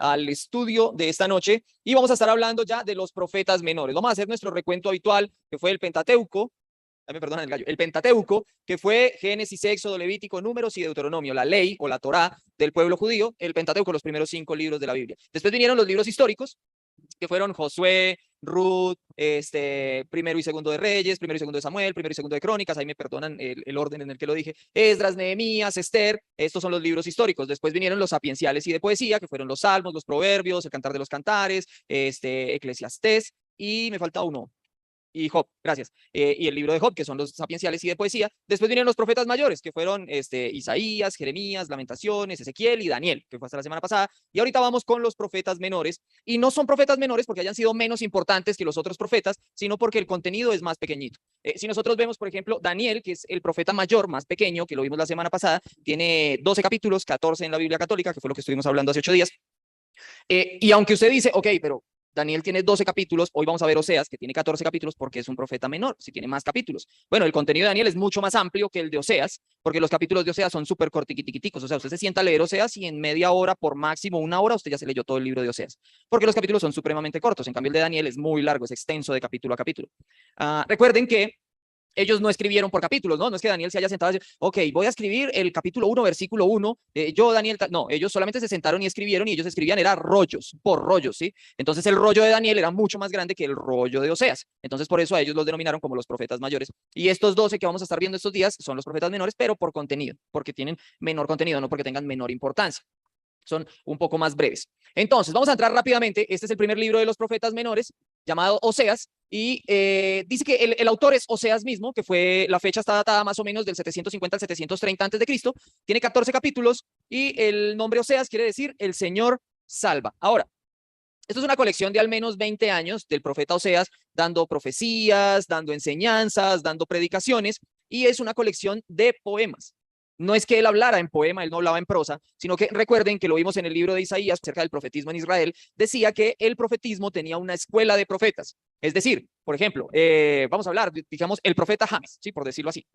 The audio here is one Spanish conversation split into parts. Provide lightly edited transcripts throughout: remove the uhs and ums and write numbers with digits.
al estudio de esta noche y vamos a estar hablando ya de los profetas menores. Vamos a hacer nuestro recuento habitual, que fue el Pentateuco. Me perdonan el gallo, el Pentateuco, que fue Génesis, Éxodo, Levítico, Números y Deuteronomio, la ley o la Torá del pueblo judío, el Pentateuco, los primeros 5 libros de la Biblia. Después vinieron los libros históricos, que fueron Josué, Ruth, primero y segundo de Reyes, primero y segundo de Samuel, primero y segundo de Crónicas, ahí me perdonan el orden en el que lo dije, Esdras, Nehemías, Esther, estos son los libros históricos. Después vinieron los sapienciales y de poesía, que fueron los Salmos, los Proverbios, el Cantar de los Cantares, Eclesiastés, y me falta uno, y Job, gracias, y el libro de Job, que son los sapienciales y de poesía. Después vienen los profetas mayores, que fueron Isaías, Jeremías, Lamentaciones, Ezequiel y Daniel, que fue hasta la semana pasada. Y ahorita vamos con los profetas menores, y no son profetas menores porque hayan sido menos importantes que los otros profetas, sino porque el contenido es más pequeñito. Si nosotros vemos, por ejemplo, Daniel, que es el profeta mayor, más pequeño, que lo vimos la semana pasada, tiene 12 capítulos, 14 en la Biblia católica, que fue lo que estuvimos hablando hace 8 días. Y aunque usted dice, ok, pero Daniel tiene 12 capítulos, hoy vamos a ver Oseas, que tiene 14 capítulos porque es un profeta menor, si tiene más capítulos. Bueno, el contenido de Daniel es mucho más amplio que el de Oseas, porque los capítulos de Oseas son súper cortiquiticos. O sea, usted se sienta a leer Oseas y en media hora, por máximo 1 hora, usted ya se leyó todo el libro de Oseas, porque los capítulos son supremamente cortos. En cambio, el de Daniel es muy largo, es extenso de capítulo a capítulo. Recuerden que ellos no escribieron por capítulos, ¿no? No es que Daniel se haya sentado y decir, ok, voy a escribir el capítulo 1, versículo 1, yo, Daniel, no, ellos solamente se sentaron y escribieron, y ellos escribían, era rollos, por rollos, ¿sí? Entonces el rollo de Daniel era mucho más grande que el rollo de Oseas. Entonces por eso a ellos los denominaron como los profetas mayores. Y estos 12 que vamos a estar viendo estos días son los profetas menores, pero por contenido, porque tienen menor contenido, no porque tengan menor importancia. Son un poco más breves. Entonces, vamos a entrar rápidamente. Este es el primer libro de los profetas menores, llamado Oseas, y dice que el autor es Oseas mismo, que fue, la fecha está datada más o menos del 750 al 730 a.C., tiene 14 capítulos, y el nombre Oseas quiere decir el Señor salva. Ahora, esto es una colección de al menos 20 años del profeta Oseas, dando profecías, dando enseñanzas, dando predicaciones, y es una colección de poemas. No es que él hablara en poema, él no hablaba en prosa, sino que recuerden que lo vimos en el libro de Isaías acerca del profetismo en Israel, decía que el profetismo tenía una escuela de profetas. Es decir, por ejemplo, vamos a hablar, digamos, el profeta James, ¿sí? Por decirlo así.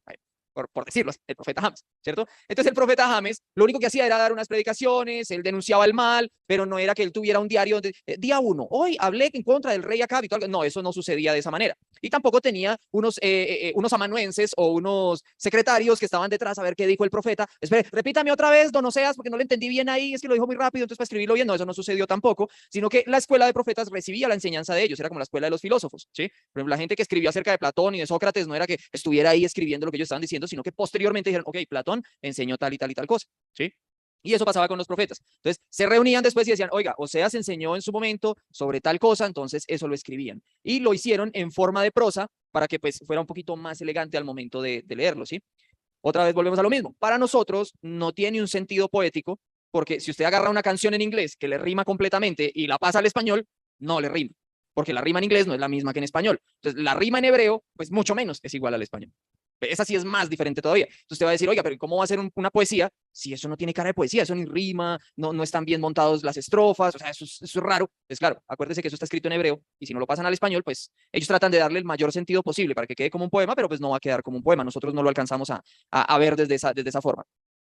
Por decirlo, el profeta James, ¿cierto? Entonces el profeta James lo único que hacía era dar unas predicaciones, él denunciaba el mal, pero no era que él tuviera un diario donde, día 1, hoy hablé en contra del rey Acab y todo. No, eso no sucedía de esa manera. Y tampoco tenía unos amanuenses o unos secretarios que estaban detrás a ver qué dijo el profeta. Espere, repítame otra vez, don Oseas, porque no le entendí bien ahí, es que lo dijo muy rápido, entonces para escribirlo bien, no, eso no sucedió tampoco, sino que la escuela de profetas recibía la enseñanza de ellos, era como la escuela de los filósofos, ¿sí? Por ejemplo, la gente que escribió acerca de Platón y de Sócrates no era que estuviera ahí escribiendo lo que ellos estaban diciendo, sino que posteriormente dijeron, ok, Platón enseñó tal y tal y tal cosa, ¿sí? Y eso pasaba con los profetas. Entonces, se reunían después y decían, oiga, Oseas enseñó en su momento sobre tal cosa, entonces eso lo escribían. Y lo hicieron en forma de prosa para que pues fuera un poquito más elegante al momento de leerlo, ¿sí? Otra vez volvemos a lo mismo. Para nosotros no tiene un sentido poético, porque si usted agarra una canción en inglés que le rima completamente y la pasa al español, no le rima, porque la rima en inglés no es la misma que en español. Entonces, la rima en hebreo, pues mucho menos es igual al español. Esa sí es más diferente todavía. Entonces usted va a decir, oiga, pero ¿cómo va a ser una poesía si eso no tiene cara de poesía? Eso ni rima, no están bien montados las estrofas, o sea, eso es raro. Pues claro, acuérdese que eso está escrito en hebreo y si no lo pasan al español, pues ellos tratan de darle el mayor sentido posible para que quede como un poema, pero pues no va a quedar como un poema. Nosotros no lo alcanzamos a ver desde esa forma.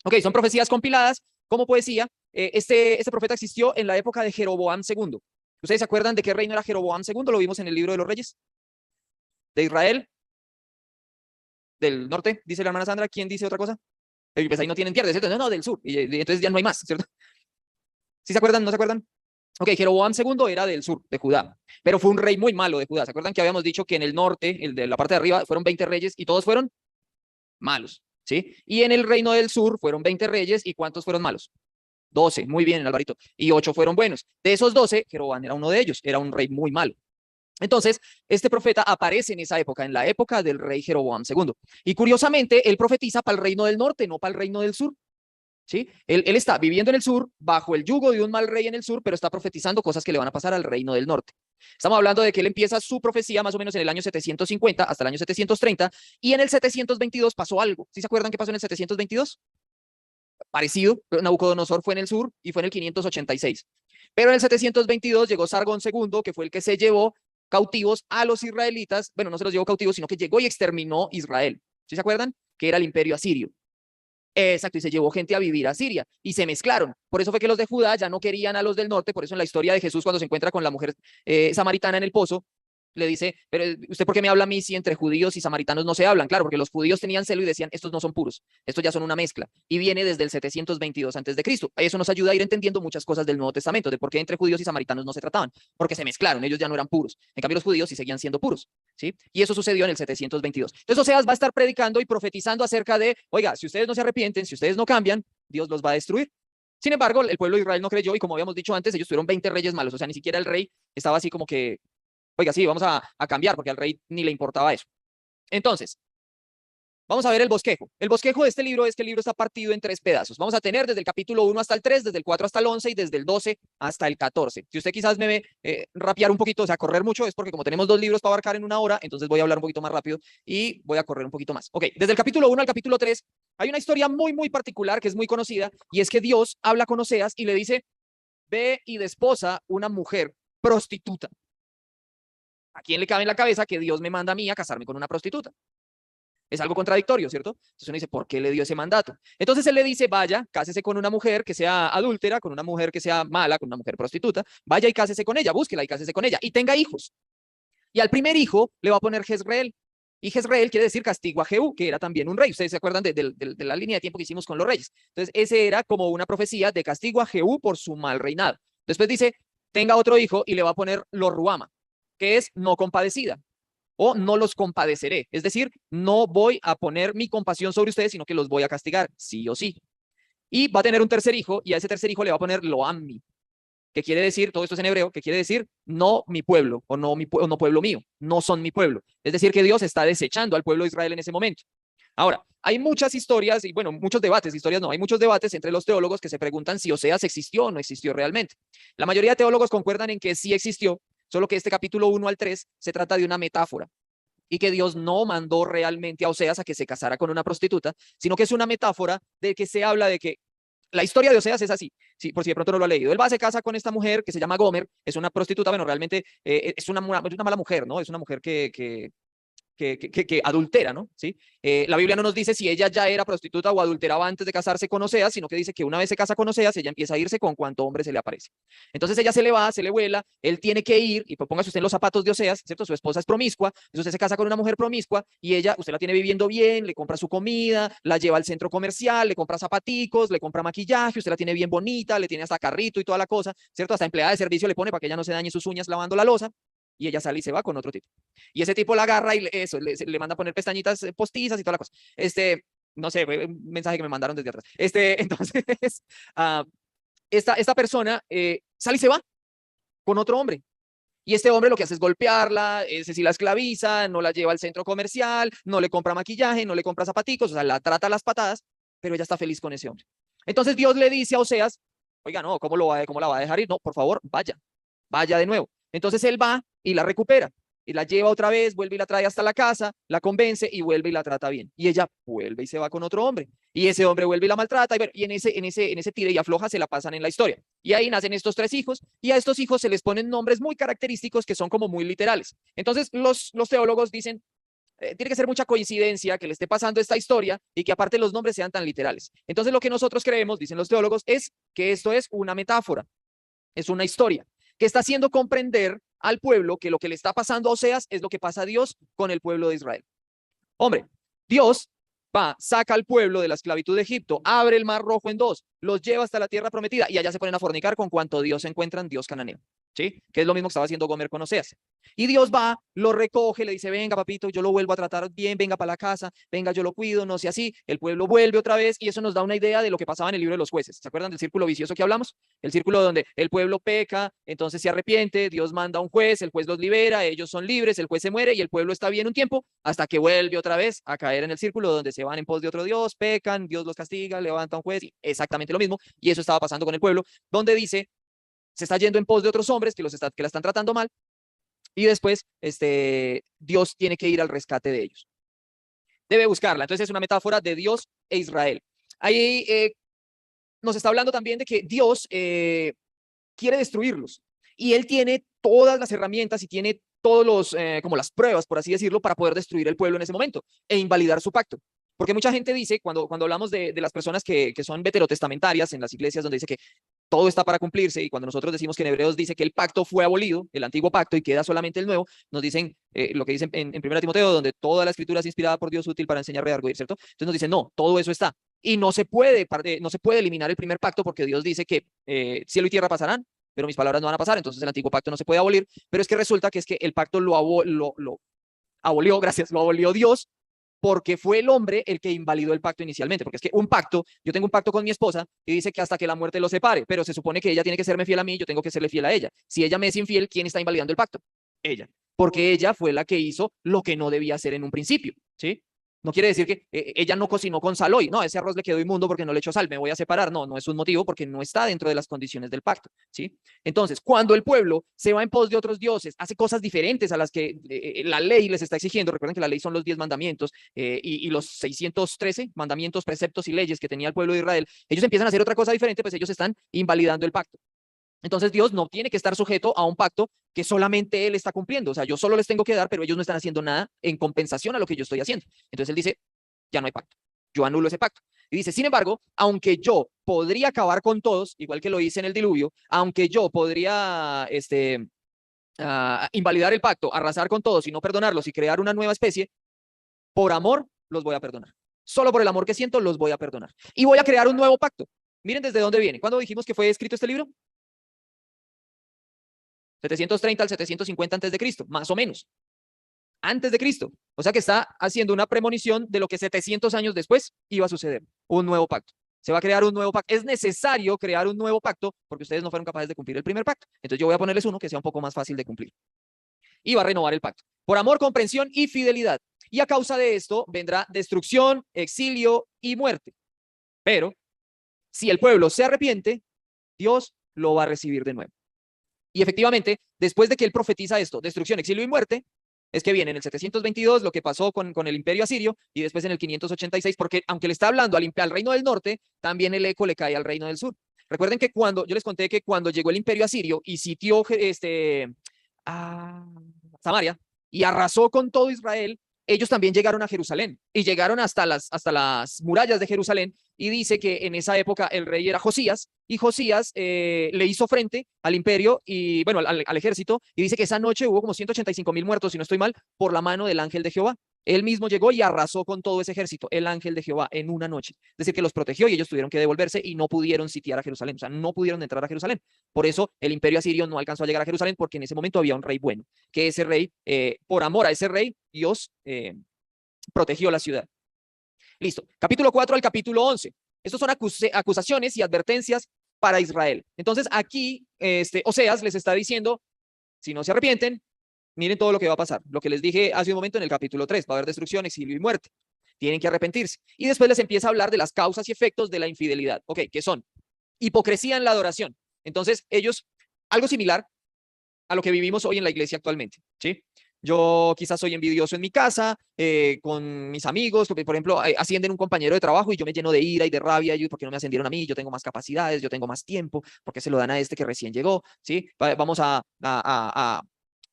Ok, son profecías compiladas como poesía. Este profeta existió en la época de Jeroboam II. ¿Ustedes se acuerdan de qué reino era Jeroboam II? Lo vimos en el libro de los Reyes. De Israel, del norte, dice la hermana Sandra. ¿Quién dice otra cosa? Pues ahí no tienen tierra, ¿cierto? No, del sur. Y entonces ya no hay más, ¿cierto? ¿Sí se acuerdan? ¿No se acuerdan? Ok, Jeroboam II era del sur, de Judá, pero fue un rey muy malo de Judá. ¿Se acuerdan que habíamos dicho que en el norte, el de la parte de arriba, fueron 20 reyes y todos fueron malos? ¿Sí? Y en el reino del sur fueron 20 reyes y ¿cuántos fueron malos? 12, muy bien, Alvarito. Y 8 fueron buenos. De esos 12, Jeroboam era uno de ellos, era un rey muy malo. Entonces, este profeta aparece en esa época, en la época del rey Jeroboam II. Y curiosamente, él profetiza para el reino del norte, no para el reino del sur. ¿Sí? Él está viviendo en el sur, bajo el yugo de un mal rey en el sur, pero está profetizando cosas que le van a pasar al reino del norte. Estamos hablando de que él empieza su profecía más o menos en el año 750 hasta el año 730, y en el 722 pasó algo. ¿Sí se acuerdan qué pasó en el 722? Parecido, Nabucodonosor fue en el sur y fue en el 586. Pero en el 722 llegó Sargón II, que fue el que se llevó cautivos a los israelitas. Bueno, no se los llevó cautivos, sino que llegó y exterminó Israel. ¿Sí se acuerdan? Que era el imperio asirio. Exacto, y se llevó gente a vivir a Siria y se mezclaron. Por eso fue que los de Judá ya no querían a los del norte, por eso en la historia de Jesús cuando se encuentra con la mujer samaritana en el pozo, le dice, pero ¿usted por qué me habla a mí si entre judíos y samaritanos no se hablan? Claro, porque los judíos tenían celo y decían, estos no son puros, estos ya son una mezcla. Y viene desde el 722 antes de Cristo. Eso nos ayuda a ir entendiendo muchas cosas del Nuevo Testamento, de por qué entre judíos y samaritanos no se trataban, porque se mezclaron, ellos ya no eran puros. En cambio, los judíos sí seguían siendo puros, ¿sí? Y eso sucedió en el 722. Entonces, Oseas va a estar predicando y profetizando acerca de, oiga, si ustedes no se arrepienten, si ustedes no cambian, Dios los va a destruir. Sin embargo, el pueblo de Israel no creyó y como habíamos dicho antes, ellos tuvieron 20 reyes malos, o sea, ni siquiera el rey estaba así como que oiga, sí, vamos a cambiar, porque al rey ni le importaba eso. Entonces, vamos a ver el bosquejo. El bosquejo de este libro es que el libro está partido en 3 pedazos. Vamos a tener desde el capítulo 1 hasta el 3, desde el 4 hasta el 11 y desde el 12 hasta el 14. Si usted quizás me ve rapear un poquito, o sea, correr mucho, es porque como tenemos 2 libros para abarcar en una hora, entonces voy a hablar un poquito más rápido y voy a correr un poquito más. Ok, desde el capítulo 1 al capítulo 3 hay una historia muy particular que es muy conocida y es que Dios habla con Oseas y le dice, ve y desposa una mujer prostituta. ¿A quién le cabe en la cabeza que Dios me manda a mí a casarme con una prostituta? Es algo contradictorio, ¿cierto? Entonces uno dice, ¿por qué le dio ese mandato? Entonces él le dice, vaya, cásese con una mujer que sea adúltera, con una mujer que sea mala, con una mujer prostituta, vaya y cásese con ella, búsquela y cásese con ella, y tenga hijos. Y al primer hijo le va a poner Jezreel. Y Jezreel quiere decir castigo a Jehú, que era también un rey. Ustedes se acuerdan de la línea de tiempo que hicimos con los reyes. Entonces ese era como una profecía de castigo a Jehú por su mal reinado. Después dice, tenga otro hijo y le va a poner Lo Ruama, que es no compadecida, o no los compadeceré. Es decir, no voy a poner mi compasión sobre ustedes, sino que los voy a castigar, sí o sí. Y va a tener un tercer hijo, y a ese tercer hijo le va a poner Loammi, que quiere decir, todo esto es en hebreo, que quiere decir no mi pueblo, o no pueblo mío, no son mi pueblo. Es decir, que Dios está desechando al pueblo de Israel en ese momento. Ahora, hay muchas historias, y bueno, muchos debates, historias no, hay muchos debates entre los teólogos que se preguntan si Oseas existió o no existió realmente. La mayoría de teólogos concuerdan en que sí existió, solo que este capítulo 1 al 3 se trata de una metáfora y que Dios no mandó realmente a Oseas a que se casara con una prostituta, sino que es una metáfora de que se habla de que la historia de Oseas es así, sí, por si de pronto no lo ha leído. Él va, se casa con esta mujer que se llama Gomer, es una prostituta, bueno, realmente es una mala mujer, ¿no? Es una mujer que adultera, ¿no? ¿Sí? La Biblia no nos dice si ella ya era prostituta o adulteraba antes de casarse con Oseas, sino que dice que una vez se casa con Oseas, ella empieza a irse con cuanto hombre se le aparece. Entonces ella se le va, se le vuela, él tiene que ir, y póngase usted en los zapatos de Oseas, ¿cierto? Su esposa es promiscua, entonces usted se casa con una mujer promiscua y ella, usted la tiene viviendo bien, le compra su comida, la lleva al centro comercial, le compra zapaticos, le compra maquillaje, usted la tiene bien bonita, le tiene hasta carrito y toda la cosa, ¿cierto? Hasta empleada de servicio le pone para que ella no se dañe sus uñas lavando la loza. Y ella sale y se va con otro tipo. Y ese tipo la agarra y le manda a poner pestañitas postizas y toda la cosa. No sé, fue un mensaje que me mandaron desde atrás. Entonces, uh, esta persona sale y se va con otro hombre. Y este hombre lo que hace es golpearla, ese sí la esclaviza, no la lleva al centro comercial, no le compra maquillaje, no le compra zapaticos, o sea, la trata a las patadas, pero ella está feliz con ese hombre. Entonces Dios le dice a Oseas, oiga, no, ¿cómo la va a dejar ir? No, por favor, vaya de nuevo. Entonces él va y la recupera y la lleva otra vez, vuelve y la trae hasta la casa, la convence y vuelve y la trata bien. Y ella vuelve y se va con otro hombre. Y ese hombre vuelve y la maltrata. Y en ese tire y afloja se la pasan en la historia. Y ahí nacen estos 3 hijos y a estos hijos se les ponen nombres muy característicos que son como muy literales. Entonces los teólogos dicen, tiene que ser mucha coincidencia que le esté pasando esta historia y que aparte los nombres sean tan literales. Entonces lo que nosotros creemos, dicen los teólogos, es que esto es una metáfora, es una historia que está haciendo comprender al pueblo que lo que le está pasando a Oseas es lo que pasa a Dios con el pueblo de Israel. Hombre, Dios va, saca al pueblo de la esclavitud de Egipto, abre el mar rojo en 2, los lleva hasta la tierra prometida y allá se ponen a fornicar con cuanto Dios se encuentran, Dios cananeo. ¿Sí? Que es lo mismo que estaba haciendo Gomer con Oseas. Y Dios va, lo recoge, le dice, venga papito, yo lo vuelvo a tratar bien, venga para la casa, venga, yo lo cuido, no sé así. El pueblo vuelve otra vez y eso nos da una idea de lo que pasaba en el libro de los jueces. ¿Se acuerdan del círculo vicioso que hablamos? El círculo donde el pueblo peca, entonces se arrepiente, Dios manda a un juez, el juez los libera, ellos son libres, el juez se muere y el pueblo está bien un tiempo hasta que vuelve otra vez a caer en el círculo donde se van en pos de otro Dios, pecan, Dios los castiga, levanta a un juez y exactamente lo mismo. Y eso estaba pasando con el pueblo, donde dice, se está yendo en pos de otros hombres que la están tratando mal y después Dios tiene que ir al rescate de ellos. Debe buscarla. Entonces es una metáfora de Dios e Israel. Ahí nos está hablando también de que Dios quiere destruirlos y él tiene todas las herramientas y tiene todos como las pruebas, por así decirlo, para poder destruir el pueblo en ese momento e invalidar su pacto. Porque mucha gente dice, cuando hablamos de las personas que son veterotestamentarias en las iglesias, donde dice que todo está para cumplirse, y cuando nosotros decimos que en Hebreos dice que el pacto fue abolido, el antiguo pacto, y queda solamente el nuevo, nos dicen lo que dicen en 1 Timoteo, donde toda la escritura es inspirada por Dios, útil para enseñar, redarguir, ¿cierto? Entonces nos dicen, no, todo eso está. Y no se puede eliminar el primer pacto, porque Dios dice que cielo y tierra pasarán, pero mis palabras no van a pasar. Entonces el antiguo pacto no se puede abolir, pero es que resulta que es que el pacto lo abolió, gracias, lo abolió Dios, porque fue el hombre el que invalidó el pacto inicialmente. Porque es que un pacto, yo tengo un pacto con mi esposa y dice que hasta que la muerte los separe, pero se supone que ella tiene que serme fiel a mí, yo tengo que serle fiel a ella. Si ella me es infiel, ¿quién está invalidando el pacto? Ella, porque ella fue la que hizo lo que no debía hacer en un principio, ¿sí? No quiere decir que ella no cocinó con sal hoy. No, ese arroz le quedó inmundo porque no le echó sal, me voy a separar. No, no es un motivo, porque no está dentro de las condiciones del pacto, ¿sí? Entonces, cuando el pueblo se va en pos de otros dioses, hace cosas diferentes a las que la ley les está exigiendo. Recuerden que la ley son los 10 mandamientos y los 613 mandamientos, preceptos y leyes que tenía el pueblo de Israel. Ellos empiezan a hacer otra cosa diferente, pues ellos están invalidando el pacto. Entonces Dios no tiene que estar sujeto a un pacto que solamente Él está cumpliendo. O sea, yo solo les tengo que dar, pero ellos no están haciendo nada en compensación a lo que yo estoy haciendo. Entonces Él dice, ya no hay pacto. Yo anulo ese pacto. Y dice, sin embargo, aunque yo podría acabar con todos, igual que lo hice en el diluvio, aunque yo podría invalidar el pacto, arrasar con todos y no perdonarlos y crear una nueva especie, por amor los voy a perdonar. Solo por el amor que siento los voy a perdonar. Y voy a crear un nuevo pacto. Miren desde dónde viene. ¿Cuándo dijimos que fue escrito este libro? 730 al 750 antes de Cristo, más o menos, antes de Cristo. O sea que está haciendo una premonición de lo que 700 años después iba a suceder, un nuevo pacto. Se va a crear un nuevo pacto. Es necesario crear un nuevo pacto porque ustedes no fueron capaces de cumplir el primer pacto. Entonces yo voy a ponerles uno que sea un poco más fácil de cumplir. Y va a renovar el pacto. Por amor, comprensión y fidelidad. Y a causa de esto vendrá destrucción, exilio y muerte. Pero si el pueblo se arrepiente, Dios lo va a recibir de nuevo. Y efectivamente, después de que él profetiza esto, destrucción, exilio y muerte, es que viene en el 722 lo que pasó con el imperio asirio y después en el 586, porque aunque le está hablando al reino del norte, también el eco le cae al reino del sur. Recuerden que cuando, yo les conté que cuando llegó el imperio asirio y sitió a Samaria y arrasó con todo Israel, ellos también llegaron a Jerusalén y llegaron hasta las murallas de Jerusalén, y dice que en esa época el rey era Josías, y Josías le hizo frente al imperio y bueno, al ejército, y dice que esa noche hubo como 185,000 muertos, si no estoy mal, por la mano del ángel de Jehová. Él mismo llegó y arrasó con todo ese ejército, el ángel de Jehová, en una noche. Es decir, que los protegió y ellos tuvieron que devolverse y no pudieron sitiar a Jerusalén, o sea, no pudieron entrar a Jerusalén. Por eso el imperio asirio no alcanzó a llegar a Jerusalén, porque en ese momento había un rey bueno, que ese rey, por amor a ese rey, Dios protegió la ciudad. Listo. Capítulo 4 al capítulo 11. Estos son acusaciones y advertencias para Israel. Entonces aquí Oseas les está diciendo, si no se arrepienten, miren todo lo que va a pasar. Lo que les dije hace un momento en el capítulo 3, va a haber destrucción, exilio y muerte. Tienen que arrepentirse. Y después les empieza a hablar de las causas y efectos de la infidelidad. Ok, ¿qué son? Hipocresía en la adoración. Entonces ellos, algo similar a lo que vivimos hoy en la iglesia actualmente, ¿sí? Yo quizás soy envidioso en mi casa, con mis amigos, porque por ejemplo ascienden un compañero de trabajo y yo me lleno de ira y de rabia, y porque no me ascendieron a mí, yo tengo más capacidades, yo tengo más tiempo, porque se lo dan a este que recién llegó, ¿sí? Vamos a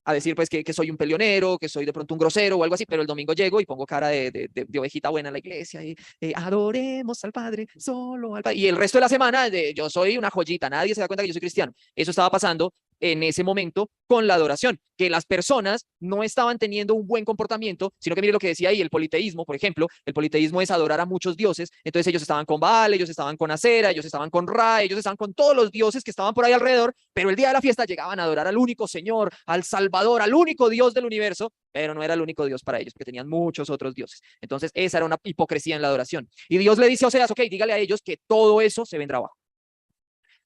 decir pues que soy un peleonero, que soy de pronto un grosero o algo así, pero el domingo llego y pongo cara de ovejita buena en la iglesia y adoremos al Padre, solo al Padre. Y el resto de la semana yo soy una joyita, nadie se da cuenta que yo soy cristiano. Eso estaba pasando en ese momento con la adoración, que las personas no estaban teniendo un buen comportamiento, sino que mire lo que decía ahí, el politeísmo, por ejemplo, el politeísmo es adorar a muchos dioses. Entonces ellos estaban con Baal, ellos estaban con Acera, ellos estaban con Ra, ellos estaban con todos los dioses que estaban por ahí alrededor, pero el día de la fiesta llegaban a adorar al único Señor, al Salvador, al único Dios del universo, pero no era el único Dios para ellos, porque tenían muchos otros dioses. Entonces esa era una hipocresía en la adoración. Y Dios le dice a Oseas, ok, dígale a ellos que todo eso se vendrá abajo.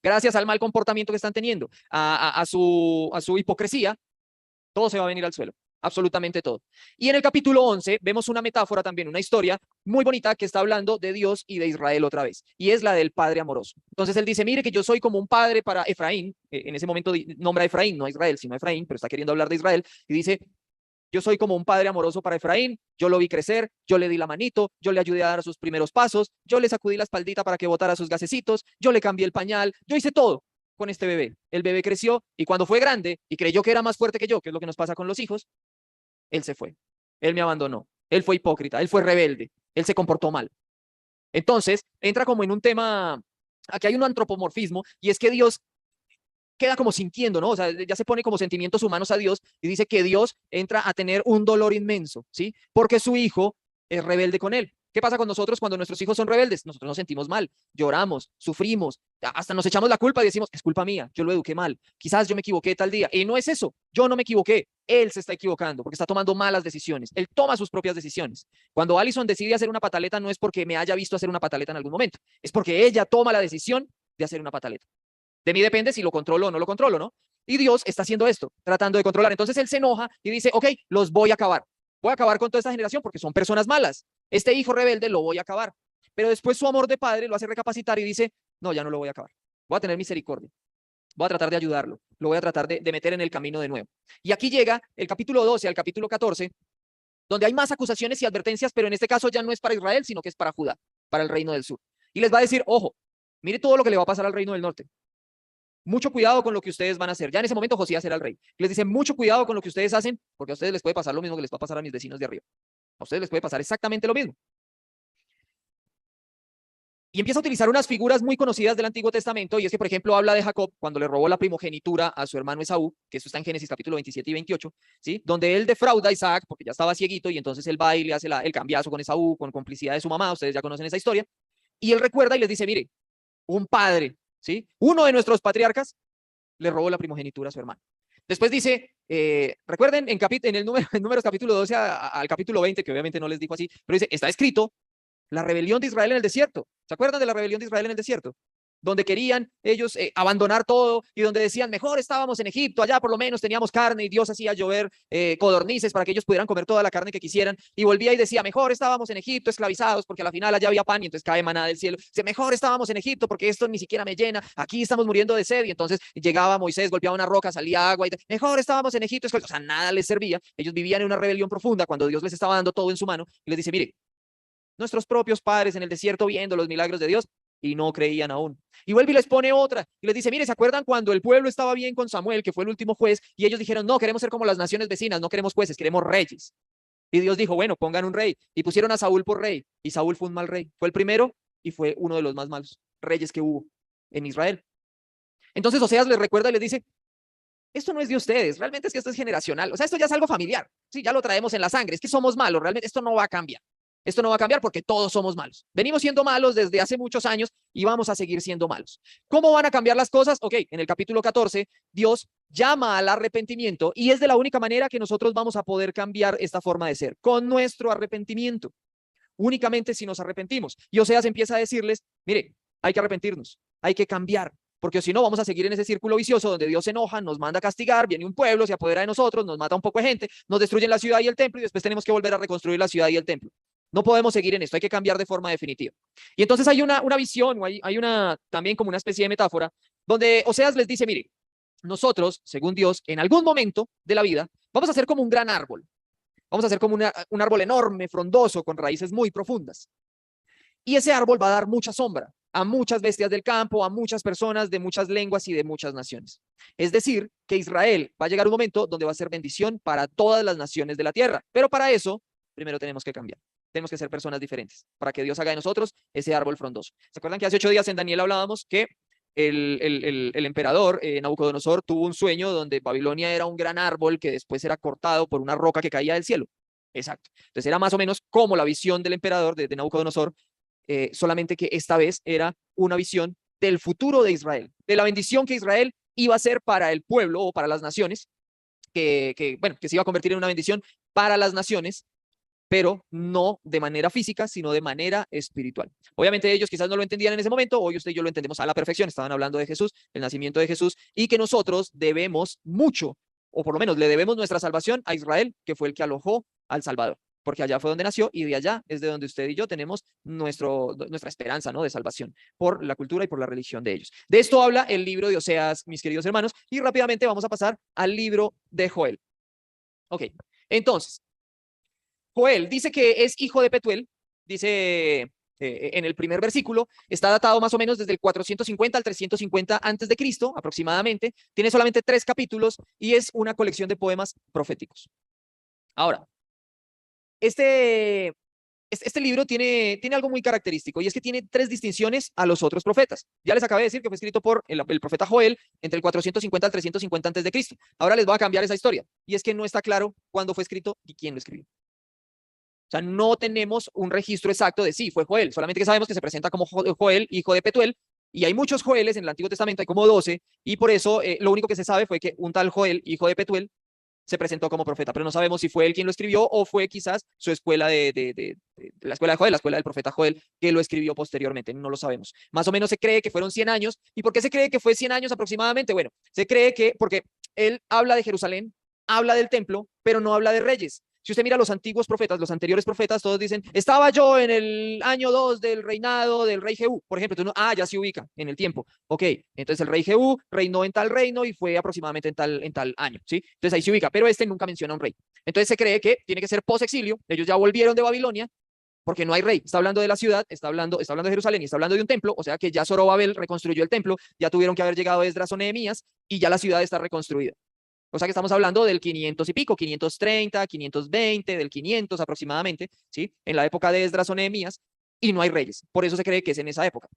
Gracias al mal comportamiento que están teniendo, a su hipocresía, todo se va a venir al suelo, absolutamente todo. Y en el capítulo 11 vemos una metáfora también, una historia muy bonita que está hablando de Dios y de Israel otra vez, y es la del padre amoroso. Entonces él dice, mire que yo soy como un padre para Efraín, en ese momento nombra a Efraín, no a Israel, sino a Efraín, pero está queriendo hablar de Israel, y dice, yo soy como un padre amoroso para Efraín, yo lo vi crecer, yo le di la manito, yo le ayudé a dar sus primeros pasos, yo le sacudí la espaldita para que botara sus gasecitos, yo le cambié el pañal, yo hice todo con este bebé. El bebé creció y cuando fue grande y creyó que era más fuerte que yo, que es lo que nos pasa con los hijos, él se fue, él me abandonó, él fue hipócrita, él fue rebelde. Él se comportó mal. Entonces, entra como en un tema, aquí hay un antropomorfismo, y es que Dios queda como sintiendo, ¿no? O sea, ya se pone como sentimientos humanos a Dios y dice que Dios entra a tener un dolor inmenso, ¿sí? Porque su hijo es rebelde con él. ¿Qué pasa con nosotros cuando nuestros hijos son rebeldes? Nosotros nos sentimos mal, lloramos, sufrimos, hasta nos echamos la culpa y decimos, es culpa mía, yo lo eduqué mal, quizás yo me equivoqué tal día. Y no es eso, yo no me equivoqué, él se está equivocando porque está tomando malas decisiones, él toma sus propias decisiones. Cuando Allison decide hacer una pataleta no es porque me haya visto hacer una pataleta en algún momento, es porque ella toma la decisión de hacer una pataleta. De mí depende si lo controlo o no lo controlo, ¿no? Y Dios está haciendo esto, tratando de controlar. Entonces él se enoja y dice, ok, los voy a acabar. Voy a acabar con toda esta generación porque son personas malas. Este hijo rebelde lo voy a acabar. Pero después su amor de padre lo hace recapacitar y dice, no, ya no lo voy a acabar. Voy a tener misericordia. Voy a tratar de ayudarlo. Lo voy a tratar de meter en el camino de nuevo. Y aquí llega el capítulo 12 al capítulo 14, donde hay más acusaciones y advertencias, pero en este caso ya no es para Israel, sino que es para Judá, para el reino del sur. Y les va a decir, ojo, mire todo lo que le va a pasar al reino del norte. Mucho cuidado con lo que ustedes van a hacer. Ya en ese momento Josías era el rey. Les dice, mucho cuidado con lo que ustedes hacen, porque a ustedes les puede pasar lo mismo que les va a pasar a mis vecinos de arriba. A ustedes les puede pasar exactamente lo mismo. Y empieza a utilizar unas figuras muy conocidas del Antiguo Testamento, y es que, por ejemplo, habla de Jacob cuando le robó la primogenitura a su hermano Esaú, que eso está en Génesis capítulo 27 y 28, ¿sí? Donde él defrauda a Isaac porque ya estaba cieguito, y entonces él va y le hace el cambiazo con Esaú, con complicidad de su mamá, ustedes ya conocen esa historia, y él recuerda y les dice, mire, un padre, ¿sí? Uno de nuestros patriarcas le robó la primogenitura a su hermano. Después dice, recuerden en el número, en Números capítulo 12 al capítulo 20, que obviamente no les dijo así, pero dice, está escrito la rebelión de Israel en el desierto. ¿Se acuerdan de la rebelión de Israel en el desierto? Donde querían ellos abandonar todo y donde decían, mejor estábamos en Egipto, allá por lo menos teníamos carne y Dios hacía llover codornices para que ellos pudieran comer toda la carne que quisieran. Y volvía y decía, mejor estábamos en Egipto esclavizados porque al final allá había pan y entonces cae maná del cielo. Dice, mejor estábamos en Egipto porque esto ni siquiera me llena, aquí estamos muriendo de sed. Y entonces llegaba Moisés, golpeaba una roca, salía agua y mejor estábamos en Egipto. O sea, nada les servía. Ellos vivían en una rebelión profunda cuando Dios les estaba dando todo en su mano y les dice, mire, nuestros propios padres en el desierto viendo los milagros de Dios y no creían aún. Y vuelve y les pone otra y les dice, mire, ¿se acuerdan cuando el pueblo estaba bien con Samuel, que fue el último juez, y ellos dijeron, no, queremos ser como las naciones vecinas, no queremos jueces, queremos reyes? Y Dios dijo, bueno, pongan un rey. Y pusieron a Saúl por rey. Y Saúl fue un mal rey. Fue el primero y fue uno de los más malos reyes que hubo en Israel. Entonces Oseas les recuerda y les dice, esto no es de ustedes, realmente es que esto es generacional. O sea, esto ya es algo familiar. Sí, ya lo traemos en la sangre. Es que somos malos, realmente esto no va a cambiar. Esto no va a cambiar porque todos somos malos. Venimos siendo malos desde hace muchos años y vamos a seguir siendo malos. ¿Cómo van a cambiar las cosas? Ok, en el capítulo 14, Dios llama al arrepentimiento y es de la única manera que nosotros vamos a poder cambiar esta forma de ser, con nuestro arrepentimiento. Únicamente si nos arrepentimos. Y Oseas empieza a decirles, mire, hay que arrepentirnos, hay que cambiar, porque si no vamos a seguir en ese círculo vicioso donde Dios se enoja, nos manda a castigar, viene un pueblo, se apodera de nosotros, nos mata un poco de gente, nos destruyen la ciudad y el templo y después tenemos que volver a reconstruir la ciudad y el templo. No podemos seguir en esto, hay que cambiar de forma definitiva. Y entonces hay una visión, o hay una también como una especie de metáfora, donde Oseas les dice, mire, nosotros, según Dios, en algún momento de la vida, vamos a ser como un gran árbol. Vamos a hacer como un árbol enorme, frondoso, con raíces muy profundas. Y ese árbol va a dar mucha sombra a muchas bestias del campo, a muchas personas de muchas lenguas y de muchas naciones. Es decir, que Israel va a llegar un momento donde va a ser bendición para todas las naciones de la tierra. Pero para eso, primero tenemos que cambiar. Tenemos que ser personas diferentes para que Dios haga de nosotros ese árbol frondoso. ¿Se acuerdan que hace 8 días en Daniel hablábamos que el emperador Nabucodonosor tuvo un sueño donde Babilonia era un gran árbol que después era cortado por una roca que caía del cielo? Exacto. Entonces era más o menos como la visión del emperador de Nabucodonosor, solamente que esta vez era una visión del futuro de Israel, de la bendición que Israel iba a ser para el pueblo o para las naciones, bueno, que se iba a convertir en una bendición para las naciones, pero no de manera física, sino de manera espiritual. Obviamente ellos quizás no lo entendían en ese momento, hoy usted y yo lo entendemos a la perfección, estaban hablando de Jesús, el nacimiento de Jesús, y que nosotros debemos mucho, o por lo menos le debemos nuestra salvación a Israel, que fue el que alojó al Salvador, porque allá fue donde nació y de allá es de donde usted y yo tenemos nuestra esperanza, ¿no?, de salvación, por la cultura y por la religión de ellos. De esto habla el libro de Oseas, mis queridos hermanos, y rápidamente vamos a pasar al libro de Joel. Ok, entonces, Joel dice que es hijo de Petuel, dice en el primer versículo, está datado más o menos desde el 450 al 350 antes de Cristo, aproximadamente, tiene solamente 3 capítulos y es una colección de poemas proféticos. Ahora, este este libro tiene algo muy característico y es que tiene tres distinciones a los otros profetas. Ya les acabé de decir que fue escrito por el profeta Joel entre el 450 al 350 antes de Cristo. Ahora les voy a cambiar esa historia y es que no está claro cuándo fue escrito y quién lo escribió. O sea, no tenemos un registro exacto de sí, fue Joel, solamente que sabemos que se presenta como Joel, hijo de Petuel, y hay muchos Joeles en el Antiguo Testamento, hay como 12, y por eso lo único que se sabe fue que un tal Joel, hijo de Petuel, se presentó como profeta, pero no sabemos si fue él quien lo escribió o fue quizás su escuela de la escuela de Joel, la escuela del profeta Joel, que lo escribió posteriormente, no lo sabemos. Más o menos se cree que fueron 100 años. ¿Y por qué se cree que fue 100 años aproximadamente? Bueno, se cree que porque él habla de Jerusalén, habla del templo, pero no habla de reyes. Si usted mira los antiguos profetas, los anteriores profetas, todos dicen, estaba yo en el año 2 del reinado del rey Jehú, por ejemplo, entonces ya se ubica en el tiempo. Ok, entonces el rey Jehú reinó en tal reino y fue aproximadamente en tal año, ¿sí? Entonces ahí se ubica, pero este nunca menciona un rey. Entonces se cree que tiene que ser post-exilio, ellos ya volvieron de Babilonia, porque no hay rey. Está hablando de la ciudad, está hablando de Jerusalén y está hablando de un templo, o sea que ya Zorobabel reconstruyó el templo, ya tuvieron que haber llegado Esdras o Nehemías y ya la ciudad está reconstruida. O sea que estamos hablando del 500 y pico, 530, 520, del 500 aproximadamente, ¿sí? En la época de Esdras o Nehemías, y no hay reyes. Por eso se cree que es en esa época.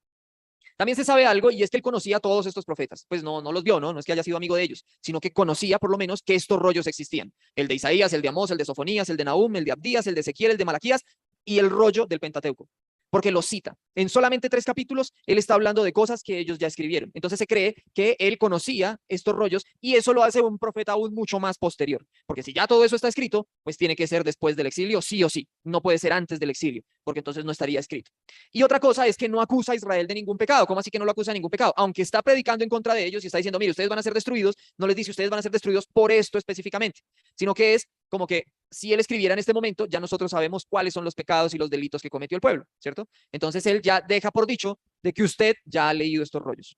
También se sabe algo, y es que él conocía a todos estos profetas. Pues no los vio, ¿no? No es que haya sido amigo de ellos, sino que conocía por lo menos que estos rollos existían. El de Isaías, el de Amós, el de Sofonías, el de Nahum, el de Abdías, el de Ezequiel, el de Malaquías, y el rollo del Pentateuco. Porque lo cita. En solamente 3 capítulos, él está hablando de cosas que ellos ya escribieron. Entonces se cree que él conocía estos rollos y eso lo hace un profeta aún mucho más posterior. Porque si ya todo eso está escrito, pues tiene que ser después del exilio, sí o sí. No puede ser antes del exilio, porque entonces no estaría escrito. Y otra cosa es que no acusa a Israel de ningún pecado. ¿Cómo así que no lo acusa de ningún pecado? Aunque está predicando en contra de ellos y está diciendo, mire, ustedes van a ser destruidos, no les dice ustedes van a ser destruidos por esto específicamente, sino que es como que si él escribiera en este momento, ya nosotros sabemos cuáles son los pecados y los delitos que cometió el pueblo, ¿cierto? Entonces él ya deja por dicho de que usted ya ha leído estos rollos.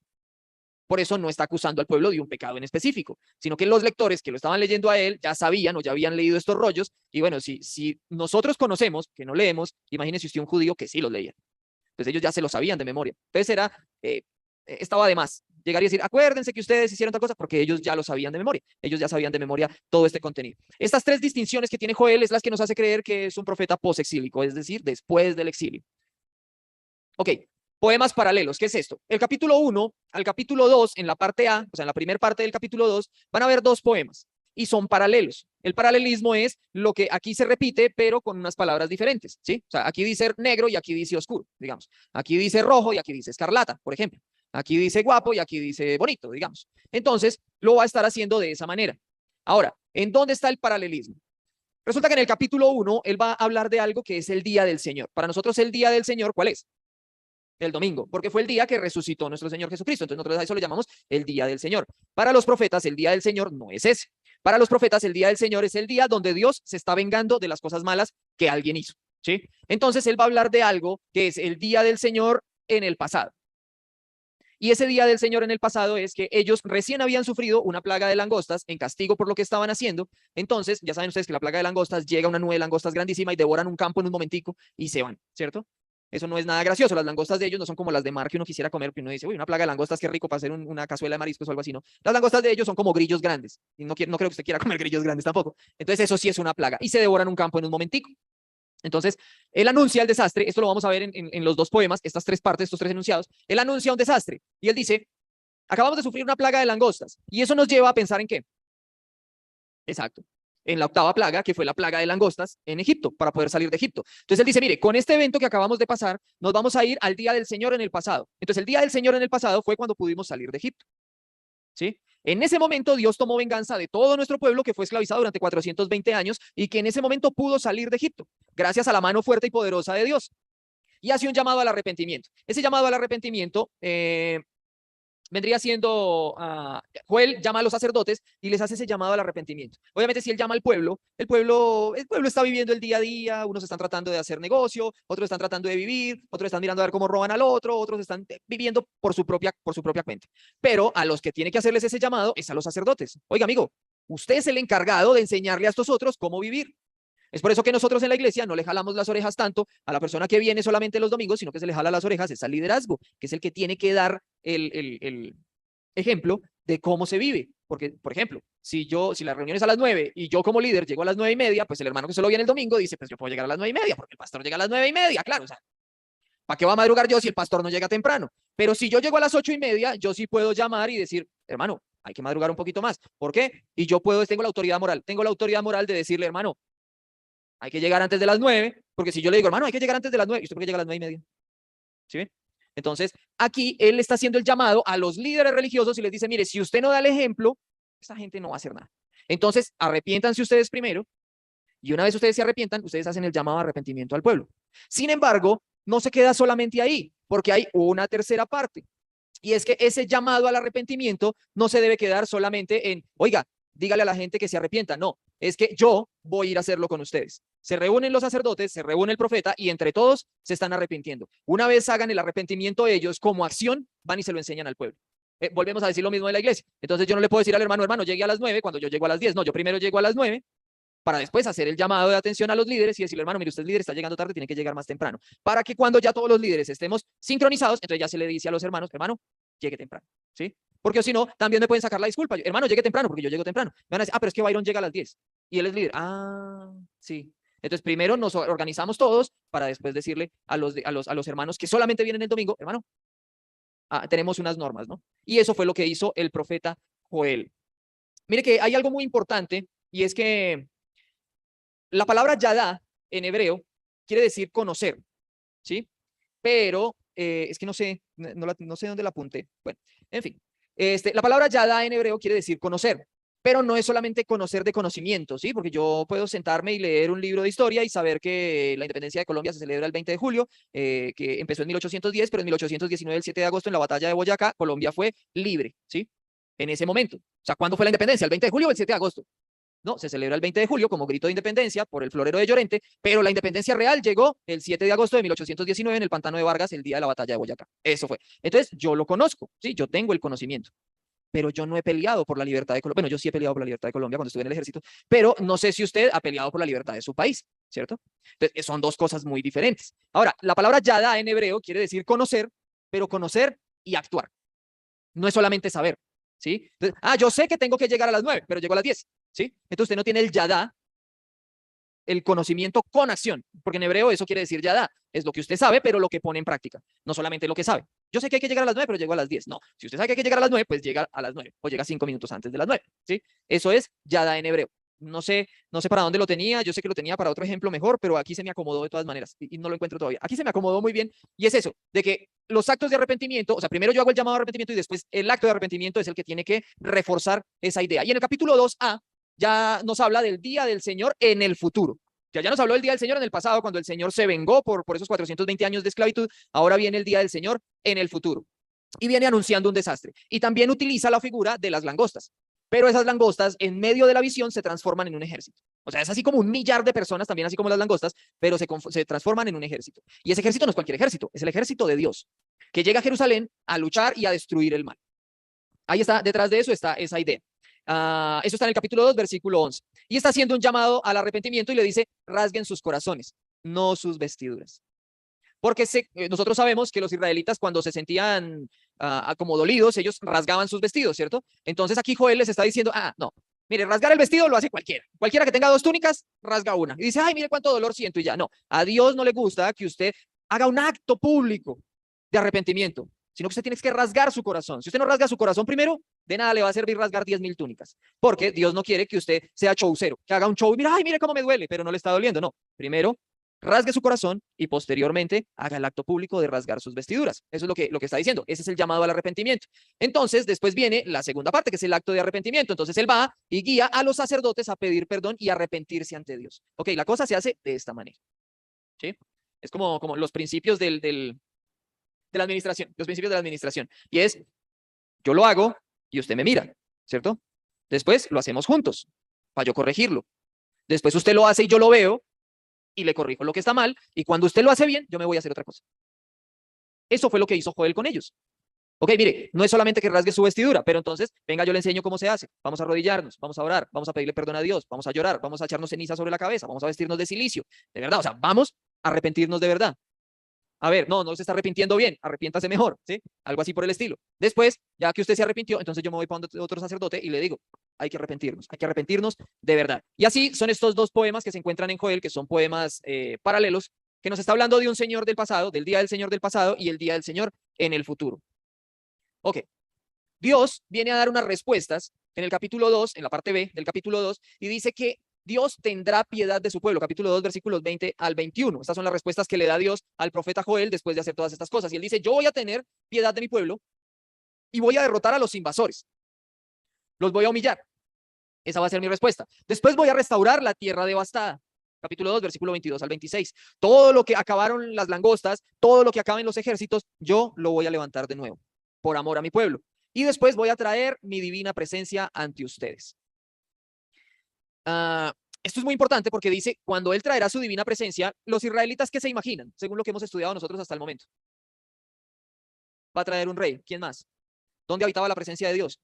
Por eso no está acusando al pueblo de un pecado en específico, sino que los lectores que lo estaban leyendo a él ya sabían o ya habían leído estos rollos. Y bueno, si nosotros conocemos, que no leemos, imagínese usted un judío que sí los leía. Entonces ellos ya se lo sabían de memoria. Entonces estaba de más llegar y decir, acuérdense que ustedes hicieron tal cosa, porque ellos ya lo sabían de memoria. Ellos ya sabían de memoria todo este contenido. Estas 3 distinciones que tiene Joel es las que nos hace creer que es un profeta post-exílico, es decir, después del exilio. Ok, poemas paralelos. ¿Qué es esto? El capítulo 1 al capítulo 2, en la parte A, o sea, en la primera parte del capítulo 2, van a haber 2 poemas y son paralelos. El paralelismo es lo que aquí se repite, pero con unas palabras diferentes, ¿sí? O sea, aquí dice negro y aquí dice oscuro, digamos. Aquí dice rojo y aquí dice escarlata, por ejemplo. Aquí dice guapo y aquí dice bonito, digamos. Entonces, lo va a estar haciendo de esa manera. Ahora, ¿en dónde está el paralelismo? Resulta que en el capítulo 1, él va a hablar de algo que es el día del Señor. Para nosotros, el día del Señor, ¿cuál es? El domingo, porque fue el día que resucitó nuestro Señor Jesucristo. Entonces nosotros a eso le llamamos el día del Señor. Para los profetas, el día del Señor no es ese. Para los profetas, el día del Señor es el día donde Dios se está vengando de las cosas malas que alguien hizo, ¿sí? Entonces él va a hablar de algo que es el día del Señor en el pasado. Y ese día del Señor en el pasado es que ellos recién habían sufrido una plaga de langostas en castigo por lo que estaban haciendo. Entonces, ya saben ustedes que la plaga de langostas llega una nube de langostas grandísima y devoran un campo en un momentico y se van, ¿cierto? Eso no es nada gracioso. Las langostas de ellos no son como las de mar que uno quisiera comer, que uno dice, uy, una plaga de langostas, qué rico para hacer una cazuela de mariscos o algo así, ¿no? Las langostas de ellos son como grillos grandes. Y no creo que usted quiera comer grillos grandes tampoco. Entonces, eso sí es una plaga. Y se devoran un campo en un momentico. Entonces, él anuncia el desastre. Esto lo vamos a ver en los 2 poemas, estas 3 partes, estos 3 enunciados. Él anuncia un desastre. Y él dice, acabamos de sufrir una plaga de langostas. Y eso nos lleva a pensar en qué. Exacto. En la 8ª plaga, que fue la plaga de langostas en Egipto, para poder salir de Egipto. Entonces él dice, mire, con este evento que acabamos de pasar, nos vamos a ir al día del Señor en el pasado. Entonces el día del Señor en el pasado fue cuando pudimos salir de Egipto, ¿sí? En ese momento Dios tomó venganza de todo nuestro pueblo que fue esclavizado durante 420 años y que en ese momento pudo salir de Egipto, gracias a la mano fuerte y poderosa de Dios. Y hace un llamado al arrepentimiento. Ese llamado al arrepentimiento vendría siendo, Joel llama a los sacerdotes y les hace ese llamado al arrepentimiento. Obviamente si él llama al pueblo, el pueblo está viviendo el día a día, unos están tratando de hacer negocio, otros están tratando de vivir, otros están mirando a ver cómo roban al otro, otros están viviendo por su propia cuenta. Pero a los que tiene que hacerles ese llamado es a los sacerdotes. Oiga, amigo, usted es el encargado de enseñarle a estos otros cómo vivir. Es por eso que nosotros en la iglesia no le jalamos las orejas tanto a la persona que viene solamente los domingos, sino que se le jala las orejas es al liderazgo, que es el que tiene que dar el ejemplo de cómo se vive. Porque, por ejemplo, si la reunión es a las 9 y yo como líder llego a las 9:30, pues el hermano que solo viene el domingo dice, pues yo puedo llegar a las 9:30 porque el pastor llega a las 9:30, claro, o sea, ¿para qué va a madrugar yo si el pastor no llega temprano? Pero si yo llego a las 8:30, yo sí puedo llamar y decir, hermano, hay que madrugar un poquito más. ¿Por qué? Y yo tengo la autoridad moral de decirle, hermano, hay que llegar antes de las 9, porque si yo le digo, hermano, hay que llegar antes de las 9, ¿y usted por qué llega a las 9:30? ¿Sí ven? Entonces, aquí él está haciendo el llamado a los líderes religiosos y les dice, mire, si usted no da el ejemplo, esta gente no va a hacer nada. Entonces, arrepiéntanse ustedes primero, y una vez ustedes se arrepientan, ustedes hacen el llamado a arrepentimiento al pueblo. Sin embargo, no se queda solamente ahí, porque hay una tercera parte. Y es que ese llamado al arrepentimiento no se debe quedar solamente en, oiga, dígale a la gente que se arrepienta. No, es que yo voy a ir a hacerlo con ustedes. Se reúnen los sacerdotes, se reúne el profeta y entre todos se están arrepintiendo. Una vez hagan el arrepentimiento ellos como acción, van y se lo enseñan al pueblo. Volvemos a decir lo mismo de la iglesia. Entonces yo no le puedo decir al hermano, llegue a las 9 cuando yo llego a las 10. No, yo primero llego a las 9 para después hacer el llamado de atención a los líderes y decirle, hermano, mire, usted es líder, está llegando tarde, tiene que llegar más temprano. Para que cuando ya todos los líderes estemos sincronizados, entonces ya se le dice a los hermanos, hermano, llegue temprano, ¿sí? Porque si no, también me pueden sacar la disculpa. Hermano, llegue temprano, porque yo llego temprano. Me van a decir, pero es que Byron llega a las 10 y él es líder. Sí. Entonces, primero nos organizamos todos para después decirle a los hermanos que solamente vienen el domingo, hermano, tenemos unas normas, ¿no? Y eso fue lo que hizo el profeta Joel. Mire que hay algo muy importante y es que la palabra yadá en hebreo quiere decir conocer, ¿sí? Pero es que no sé, no sé dónde la apunté. Bueno, en fin, la palabra yadá en hebreo quiere decir conocer, pero no es solamente conocer de conocimiento, ¿sí? Porque yo puedo sentarme y leer un libro de historia y saber que la independencia de Colombia se celebra el 20 de julio, que empezó en 1810, pero en 1819, el 7 de agosto, en la batalla de Boyacá, Colombia fue libre, ¿sí? En ese momento. O sea, ¿cuándo fue la independencia? ¿El 20 de julio o el 7 de agosto? No, se celebra el 20 de julio como grito de independencia por el florero de Llorente, pero la independencia real llegó el 7 de agosto de 1819 en el Pantano de Vargas, el día de la batalla de Boyacá. Eso fue. Entonces, yo lo conozco, ¿sí? Yo tengo el conocimiento, pero yo no he peleado por la libertad de Colombia. Bueno, yo sí he peleado por la libertad de Colombia cuando estuve en el ejército, pero no sé si usted ha peleado por la libertad de su país, ¿cierto? Entonces, son dos cosas muy diferentes. Ahora, la palabra yada en hebreo quiere decir conocer, pero conocer y actuar. No es solamente saber, ¿sí? Entonces, yo sé que tengo que llegar a las 9, pero llego a las 10. ¿Sí? Entonces usted no tiene el yadá, el conocimiento con acción, porque en hebreo eso quiere decir yadá, es lo que usted sabe, pero lo que pone en práctica, no solamente lo que sabe. Yo sé que hay que llegar a las 9, pero llego a las 10. No, si usted sabe que hay que llegar a las 9, pues llega a las 9 o llega 5 minutos antes de las 9, ¿sí? Eso es yadá en hebreo. No sé para dónde lo tenía, yo sé que lo tenía para otro ejemplo mejor, pero aquí se me acomodó de todas maneras y no lo encuentro todavía. Aquí se me acomodó muy bien y es eso, de que los actos de arrepentimiento, o sea, primero yo hago el llamado a arrepentimiento y después el acto de arrepentimiento es el que tiene que reforzar esa idea. Y en el capítulo 2a ya nos habla del día del Señor en el futuro. Ya nos habló del día del Señor en el pasado, cuando el Señor se vengó por esos 420 años de esclavitud. Ahora viene el día del Señor en el futuro. Y viene anunciando un desastre. Y también utiliza la figura de las langostas. Pero esas langostas, en medio de la visión, se transforman en un ejército. O sea, es así como 1.000.000 de personas, también así como las langostas, pero se transforman en un ejército. Y ese ejército no es cualquier ejército, es el ejército de Dios, que llega a Jerusalén a luchar y a destruir el mal. Ahí está, detrás de eso está esa idea. Eso está en el capítulo 2, versículo 11. Y está haciendo un llamado al arrepentimiento y le dice, rasguen sus corazones, no sus vestiduras. Porque nosotros sabemos que los israelitas cuando se sentían como dolidos, ellos rasgaban sus vestidos, ¿cierto? Entonces aquí Joel les está diciendo, no, mire, rasgar el vestido lo hace cualquiera. Cualquiera que tenga 2 túnicas, rasga una. Y dice, ay, mire cuánto dolor siento y ya. No, a Dios no le gusta que usted haga un acto público de arrepentimiento, sino que usted tiene que rasgar su corazón. Si usted no rasga su corazón primero, de nada le va a servir rasgar 10.000 túnicas, porque Dios no quiere que usted sea showcero, que haga un show y mira, ay, mire cómo me duele, pero no le está doliendo. No, primero rasgue su corazón y posteriormente haga el acto público de rasgar sus vestiduras. Eso es lo que está diciendo. Ese es el llamado al arrepentimiento. Entonces, después viene la segunda parte, que es el acto de arrepentimiento. Entonces, él va y guía a los sacerdotes a pedir perdón y arrepentirse ante Dios. Ok, la cosa se hace de esta manera. ¿Sí? Es como los principios de la administración, los principios de la administración. Y es, yo lo hago y usted me mira, ¿cierto? Después lo hacemos juntos para yo corregirlo. Después usted lo hace y yo lo veo y le corrijo lo que está mal. Y cuando usted lo hace bien, yo me voy a hacer otra cosa. Eso fue lo que hizo Joel con ellos. Ok, mire, no es solamente que rasgue su vestidura, pero entonces, venga, yo le enseño cómo se hace. Vamos a arrodillarnos, vamos a orar, vamos a pedirle perdón a Dios, vamos a llorar, vamos a echarnos ceniza sobre la cabeza, vamos a vestirnos de silicio. De verdad, o sea, vamos a arrepentirnos de verdad. A ver, no se está arrepintiendo bien, arrepiéntase mejor, ¿sí? Algo así por el estilo. Después, ya que usted se arrepintió, entonces yo me voy para otro sacerdote y le digo, hay que arrepentirnos de verdad. Y así son estos dos poemas que se encuentran en Joel, que son poemas paralelos, que nos está hablando de un Señor del pasado, del día del Señor del pasado y el día del Señor en el futuro. Ok, Dios viene a dar unas respuestas en el capítulo 2, en la parte B del capítulo 2, y dice que Dios tendrá piedad de su pueblo, capítulo 2, versículos 20 al 21. Estas son las respuestas que le da Dios al profeta Joel después de hacer todas estas cosas. Y él dice, yo voy a tener piedad de mi pueblo y voy a derrotar a los invasores. Los voy a humillar. Esa va a ser mi respuesta. Después voy a restaurar la tierra devastada. Capítulo 2, versículo 22 al 26. Todo lo que acabaron las langostas, todo lo que acaben los ejércitos, yo lo voy a levantar de nuevo, por amor a mi pueblo. Y después voy a traer mi divina presencia ante ustedes. Esto es muy importante porque dice, cuando él traerá su divina presencia, los israelitas, ¿qué se imaginan? Según lo que hemos estudiado nosotros hasta el momento. Va a traer un rey. ¿Quién más? ¿Dónde habitaba la presencia de Dios?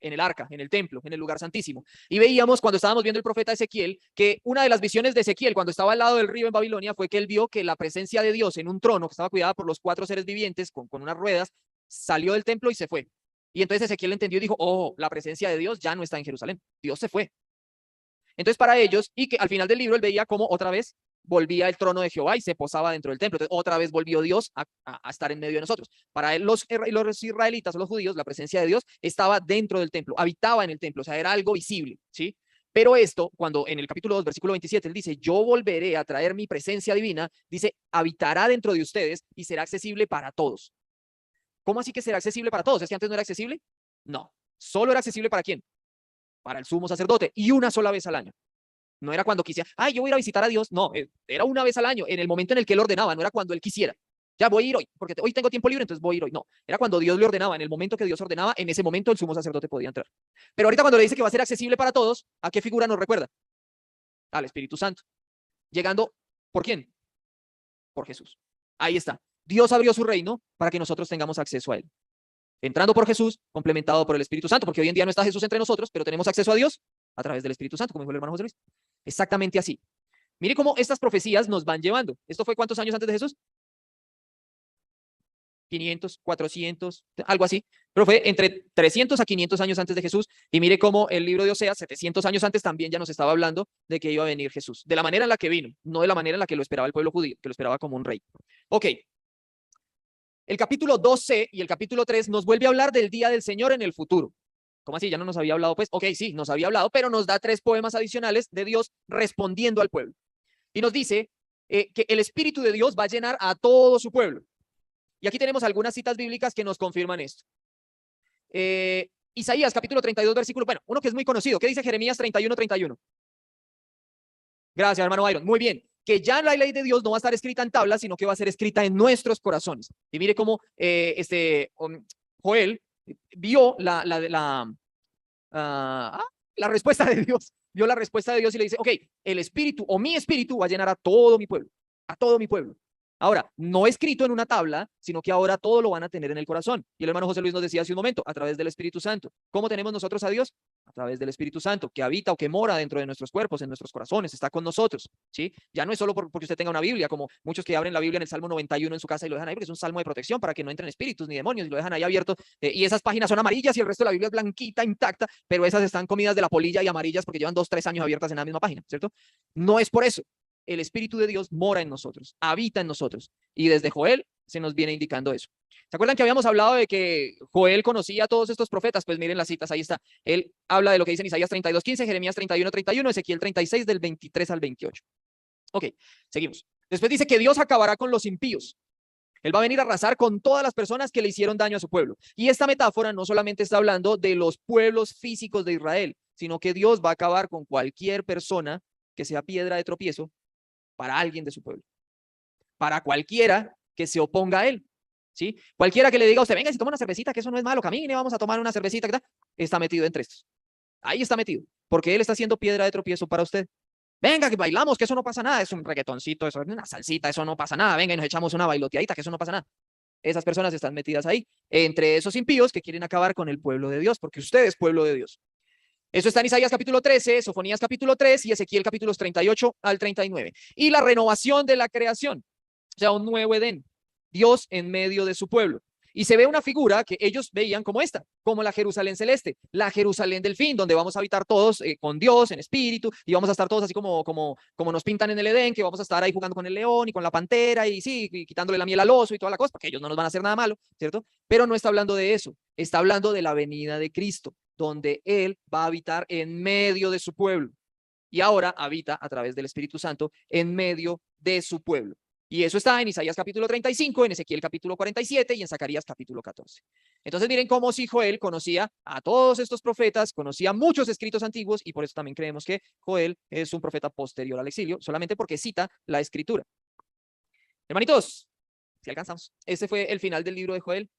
En el arca, en el templo, en el lugar santísimo. Y veíamos cuando estábamos viendo el profeta Ezequiel, que una de las visiones de Ezequiel cuando estaba al lado del río en Babilonia fue que él vio que la presencia de Dios en un trono que estaba cuidada por los 4 seres vivientes con unas ruedas, salió del templo y se fue. Y entonces Ezequiel entendió y dijo, oh, la presencia de Dios ya no está en Jerusalén, Dios se fue. Entonces para ellos, y que al final del libro él veía cómo otra vez volvía el trono de Jehová y se posaba dentro del templo. Entonces otra vez volvió Dios a estar en medio de nosotros. Para él, los israelitas o los judíos, la presencia de Dios estaba dentro del templo, habitaba en el templo, o sea, era algo visible, ¿sí? Pero esto, cuando en el capítulo 2, versículo 27, él dice, yo volveré a traer mi presencia divina, dice, habitará dentro de ustedes y será accesible para todos. ¿Cómo así que será accesible para todos? ¿Es que antes no era accesible? No, solo era accesible ¿para quién? Para el sumo sacerdote y una sola vez al año. No era cuando quisiera, ay, yo voy a ir a visitar a Dios. No, era una vez al año, en el momento en el que él ordenaba, no era cuando él quisiera. Ya voy a ir hoy, porque hoy tengo tiempo libre, entonces voy a ir hoy. No, era cuando Dios le ordenaba, en el momento que Dios ordenaba, en ese momento el sumo sacerdote podía entrar. Pero ahorita cuando le dice que va a ser accesible para todos, ¿a qué figura nos recuerda? Al Espíritu Santo. Llegando, ¿por quién? Por Jesús. Ahí está. Dios abrió su reino para que nosotros tengamos acceso a él. Entrando por Jesús, complementado por el Espíritu Santo, porque hoy en día no está Jesús entre nosotros, pero tenemos acceso a Dios a través del Espíritu Santo, como dijo el hermano José Luis. Exactamente así. Mire cómo estas profecías nos van llevando. ¿Esto fue cuántos años antes de Jesús? 500, 400, algo así. Pero fue entre 300 a 500 años antes de Jesús. Y mire cómo el libro de Oseas, 700 años antes, también ya nos estaba hablando de que iba a venir Jesús. De la manera en la que vino, no de la manera en la que lo esperaba el pueblo judío, que lo esperaba como un rey. Ok. El capítulo 2c y el capítulo 3 nos vuelve a hablar del día del Señor en el futuro. ¿Cómo así? ¿Ya no nos había hablado? Pues, ok, sí, nos había hablado, pero nos da 3 poemas adicionales de Dios respondiendo al pueblo. Y nos dice que el Espíritu de Dios va a llenar a todo su pueblo. Y aquí tenemos algunas citas bíblicas que nos confirman esto. Isaías, capítulo 32, versículo, bueno, uno que es muy conocido. ¿Qué dice Jeremías 31, 31? Gracias, hermano Byron. Muy bien. Que ya la ley de Dios no va a estar escrita en tablas, sino que va a ser escrita en nuestros corazones. Y mire cómo Joel vio la respuesta de Dios. Vio la respuesta de Dios y le dice, ok, el espíritu o mi espíritu va a llenar a todo mi pueblo. A todo mi pueblo. Ahora, no escrito en una tabla, sino que ahora todo lo van a tener en el corazón. Y el hermano José Luis nos decía hace un momento, a través del Espíritu Santo. ¿Cómo tenemos nosotros a Dios? A través del Espíritu Santo, que habita o que mora dentro de nuestros cuerpos, en nuestros corazones, está con nosotros, ¿sí? Ya no es solo porque usted tenga una Biblia, como muchos que abren la Biblia en el Salmo 91 en su casa y lo dejan ahí, porque es un salmo de protección para que no entren espíritus ni demonios y lo dejan ahí abierto. Y esas páginas son amarillas y el resto de la Biblia es blanquita, intacta, pero esas están comidas de la polilla y amarillas porque llevan 2, 3 años abiertas en la misma página, ¿cierto? No es por eso. El Espíritu de Dios mora en nosotros, habita en nosotros. Y desde Joel se nos viene indicando eso. ¿Se acuerdan que habíamos hablado de que Joel conocía a todos estos profetas? Pues miren las citas, ahí está. Él habla de lo que dice en Isaías 32:15, Jeremías 31:31, Ezequiel 36 del 23 al 28. Ok, seguimos. Después dice que Dios acabará con los impíos. Él va a venir a arrasar con todas las personas que le hicieron daño a su pueblo. Y esta metáfora no solamente está hablando de los pueblos físicos de Israel, sino que Dios va a acabar con cualquier persona que sea piedra de tropiezo para alguien de su pueblo, para cualquiera que se oponga a él, ¿sí? Cualquiera que le diga a usted, venga, si toma una cervecita, que eso no es malo, camine, vamos a tomar una cervecita, ¿qué tal? Está metido entre estos. Ahí está metido, porque él está haciendo piedra de tropiezo para usted. Venga, que bailamos, que eso no pasa nada, es un reggaetoncito, eso es una salsita, eso no pasa nada, venga y nos echamos una bailoteadita, que eso no pasa nada. Esas personas están metidas ahí, entre esos impíos que quieren acabar con el pueblo de Dios, porque usted es pueblo de Dios. Eso está en Isaías capítulo 13, Sofonías capítulo 3 y Ezequiel capítulos 38 al 39. Y la renovación de la creación. O sea, un nuevo Edén. Dios en medio de su pueblo. Y se ve una figura que ellos veían como esta, como la Jerusalén celeste, la Jerusalén del fin, donde vamos a habitar todos con Dios en espíritu y vamos a estar todos así como nos pintan en el Edén, que vamos a estar ahí jugando con el león y con la pantera y sí, y quitándole la miel al oso y toda la cosa, porque ellos no nos van a hacer nada malo, ¿cierto? Pero no está hablando de eso, está hablando de la venida de Cristo, donde Él va a habitar en medio de su pueblo y ahora habita a través del Espíritu Santo en medio de su pueblo. Y eso está en Isaías capítulo 35, en Ezequiel capítulo 47 y en Zacarías capítulo 14. Entonces miren cómo si Joel conocía a todos estos profetas, conocía muchos escritos antiguos y por eso también creemos que Joel es un profeta posterior al exilio, solamente porque cita la escritura. Hermanitos, si alcanzamos. Este fue el final del libro de Joel.